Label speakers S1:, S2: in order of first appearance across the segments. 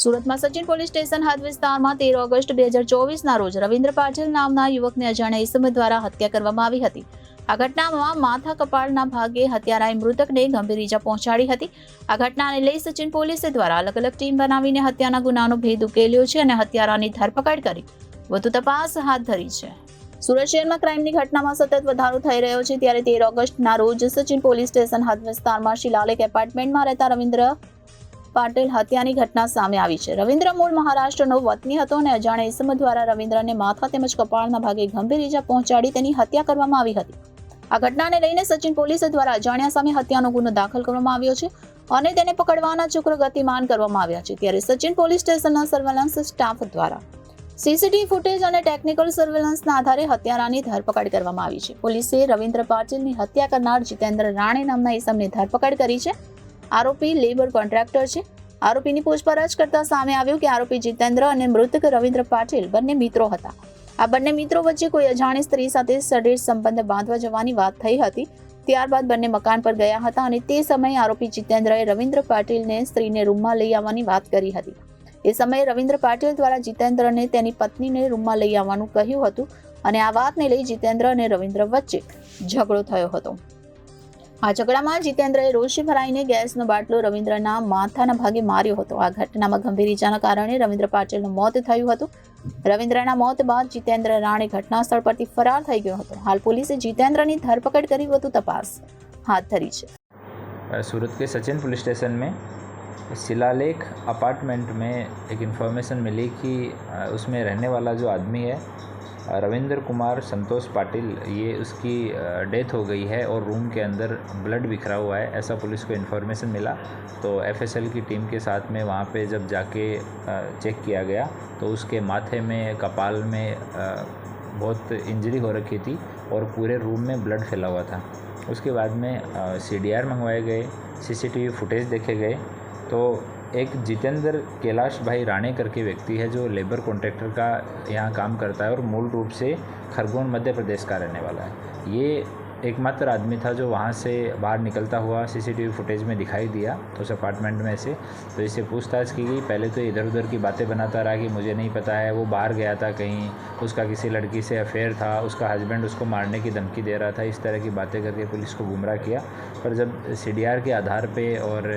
S1: સુરતમાં Sachin police station હદ વિસ્તારમાં 13 ઓગસ્ટ 2024ના રોજ રવિન્દ્ર પાટીલ નામના યુવકને અજાણ્યા ઇસમ દ્વારા હત્યા કરવામાં આવી હતી। આ ઘટનામાં માથા કપાળના ભાગે હત્યારાએ મૃતકને ગંભીર ઈજા પહોંચાડી હતી। આ ઘટનાને લઈ સચિન પોલીસ દ્વારા અલગ અલગ ટીમ બનાવીને હત્યાના ગુનાનો ભેદ ઉકેલ્યો છે અને હત્યારાની ધરપકડ કરી વધુ તપાસ હાથ ધરી છે। સુરત શહેરમાં ક્રાઇમની ઘટનામાં સતત વધારો થઈ રહ્યો છે, ત્યારે 13 ઓગસ્ટના રોજ સચિન પોલીસ સ્ટેશન હદ વિસ્તારમાં શિલાલેખ એપાર્ટમેન્ટમાં રહેતા રવિન્દ્ર પાટીલ હત્યાની ઘટના સામે આવી છે। રવિન્દ્ર મૂળ મહારાષ્ટ્રનો વતની હતો અને અજાણ્યા ઇસમ દ્વારા રવિન્દ્રને માથા તેમજ કપાળના ભાગે ગંભીર ઈજા પહોંચાડી તેની હત્યા કરવામાં આવી હતી। આ ઘટનાને લઈને સચિન પોલીસ દ્વારા અજાણ્યા સામે હત્યાનો ગુનો દાખલ કરવામાં આવ્યો છે અને તેને પકડવાના ચક્ર ગતિમાન કરવામાં આવ્યા છે। ત્યારે સચિન પોલીસ સ્ટેશનના સર્વેલન્સ સ્ટાફ દ્વારા સીસીટીવી ફૂટેજ અને ટેકનિકલ સર્વેલન્સના આધારે હત્યારાની ધરપકડ કરવામાં આવી છે। પોલીસે રવિન્દ્ર પાટીલની હત્યા કરનાર જીતેન્દ્ર રાણે નામના ઇસમની ધરપકડ કરી છે। આરોપી લેબર કોન્ટ્રાક્ટર છે। આરોપીની પૂછપરછ કરતા સામે આવ્યું કે આરોપી જીતેન્દ્ર અને મૃતક રવિન્દ્ર પાટીલ બંને મિત્રો હતા। આ બંને મિત્રો વચ્ચે કોઈ અજાણી સ્ત્રી સાથે સઢેર સંબંધ બાંધવા જવાની વાત થઈ હતી। ત્યારબાદ બંને મકાન પર ગયા હતા અને તે સમયે આરોપી જીતેન્દ્રએ રવિન્દ્ર પાટીલને સ્ત્રીને રૂમમાં લઈ આવવાની વાત કરી હતી। એ સમયે રવિન્દ્ર પાટીલ દ્વારા જીતેન્દ્રને તેની પત્નીને રૂમમાં લઈ આવવાનું કહ્યું હતું અને આ વાતને લઈ જીતેન્દ્ર અને રવિન્દ્ર વચ્ચે ઝઘડો થયો હતો। આ ઝઘડામાં જીતેન્દ્રએ રોષે ભરાઈને ગેસનો બાટલો રવિન્દ્રના માથાના ભાગે માર્યો હતો। આ ઘટનામાં ગંભીર ઈજાના કારણે રવિન્દ્ર પાટીલનું મોત થયું હતું। રવિન્દ્રના મોત બાદ જીતેન્દ્ર રાણે ઘટના સ્થળ પરથી ફરાર થઈ ગયો હતો। હાલ પોલીસે જીતેન્દ્રની ધરપકડ કરી વધુ તપાસ हाथ धरी है।
S2: सूरत के सचिन पुलिस स्टेशन में शिलालेख अपार्टमेंट में एक इन्फॉर्मेशन मिली कि उसमें रहने वाला जो आदमी है रविंद्र कुमार संतोष पाटिल, ये उसकी डेथ हो गई है और रूम के अंदर ब्लड बिखरा हुआ है, ऐसा पुलिस को इन्फॉर्मेशन मिला। तो एफएसएल की टीम के साथ में वहाँ पे जब जाके चेक किया गया तो उसके माथे में कपाल में बहुत इंजरी हो रखी थी और पूरे रूम में ब्लड फैला हुआ था। उसके बाद में सीडीआर मंगवाए गए, सीसीटीवी फुटेज देखे गए तो एक जितेंद्र कैलाश भाई राणे करके व्यक्ति है जो लेबर कॉन्ट्रैक्टर का यहाँ काम करता है और मूल रूप से खरगोन मध्य प्रदेश का रहने वाला है। ये एकमात्र आदमी था जो वहाँ से बाहर निकलता हुआ सीसीटीवी फुटेज में दिखाई दिया उस अपार्टमेंट में से। तो इससे पूछताछ की गई। पहले तो इधर उधर की बातें बनाता रहा कि मुझे नहीं पता है, वो बाहर गया था कहीं, उसका किसी लड़की से अफेयर था, उसका हस्बैंड उसको मारने की धमकी दे रहा था, इस तरह की बातें करके पुलिस को गुमराह किया। पर जब सीडीआर के आधार पे और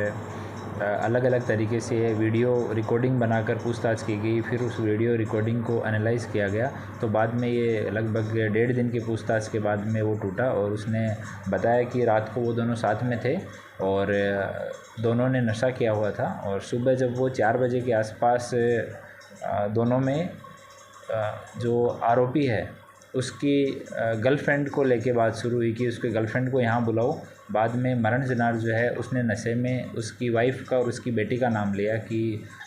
S2: अलग अलग तरीके से वीडियो रिकॉर्डिंग बनाकर पूछताछ की गई, फिर उस वीडियो रिकॉर्डिंग को एनालाइज़ किया गया तो बाद में ये लगभग 1.5 दिन की पूछताछ के बाद में वो टूटा और उसने बताया कि रात को वो दोनों साथ में थे और दोनों ने नशा किया हुआ था। और सुबह जब वो 4 बजे के आसपास दोनों में जो आरोपी है उसकी गर्लफ्रेंड को लेके बात शुरू हुई कि उसके गर्लफ्रेंड को यहाँ बुलाओ। बाद में मरण जनार जो है उसने नशे में उसकी वाइफ का और उसकी बेटी का नाम लिया कि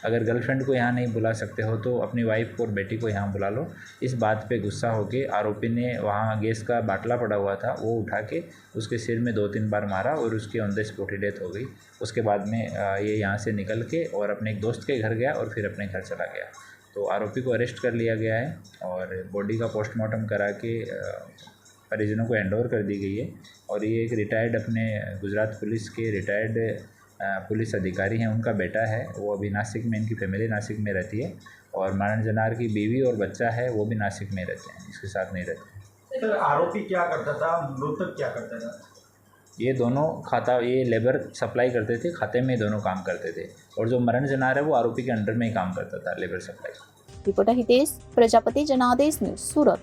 S2: अगर गर्लफ्रेंड को यहाँ नहीं बुला सकते हो तो अपनी वाइफ को और बेटी को यहाँ बुला लो। इस बात पे गुस्सा होके आरोपी ने वहाँ गैस का बाटला पड़ा हुआ था वो उठा के उसके सिर में 2-3 बार मारा और उसकी on the spot he death हो गई। उसके बाद में ये यहाँ से निकल के और अपने एक दोस्त के घर गया और फिर अपने घर चला गया। तो आरोपी को अरेस्ट कर लिया गया है और बॉडी का पोस्टमार्टम करा के परिजनों को हैंडओवर कर दी गई है। और ये एक रिटायर्ड अपने गुजरात पुलिस के रिटायर्ड पुलिस अधिकारी हैं, उनका बेटा है। वो अभी नासिक में, इनकी फैमिली नासिक में रहती है और मरण जनार की बीवी और बच्चा है वो भी नासिक में रहते हैं, इसके साथ नहीं रहते।
S3: सर आरोपी क्या करता था, मृतक क्या करता था?
S2: ये दोनों ये लेबर सप्लाई करते थे, खाते में दोनों काम करते थे और जो मरण जनार है वो आरोपी के अंडर में ही काम करता था, labour supply.
S1: Reporter Hitesh Prajapati, जनादेश न्यूज़, सूरत।